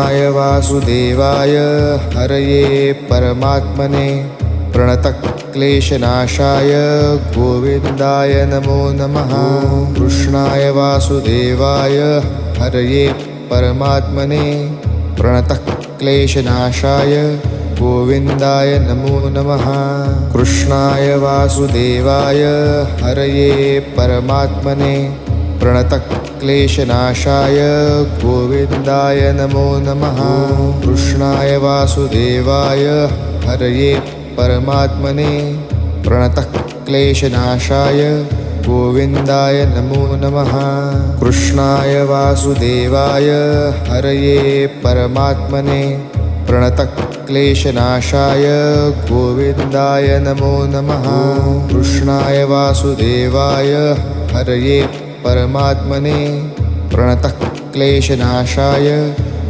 कृष्णाय वासुदेवाय हरये परमात्मने प्रणतक्लेशनाशाय गोविन्दाय नमो नमः। कृष्णाय वासुदेवाय हरये परमात्मने प्रणतक्लेशनाशाय गोविन्दाय नमो नमः। कृष्णाय वासुदेवाय हरये परमात्मने प्रणतक्लेशनाशाय गोविन्दाय नमो नमः। कृष्णाय वासुदेवाय हरये परमात्मने प्रणतक्लेशनाशाय गोविन्दाय नमो नमः। कृष्णाय वासुदेवाय हरये परमात्मने प्रणतक्लेशनाशाय गोविन्दाय नमो नमः। कृष्णाय वासुदेवाय हरये परमात्मने प्रणतक्लेशनाशाय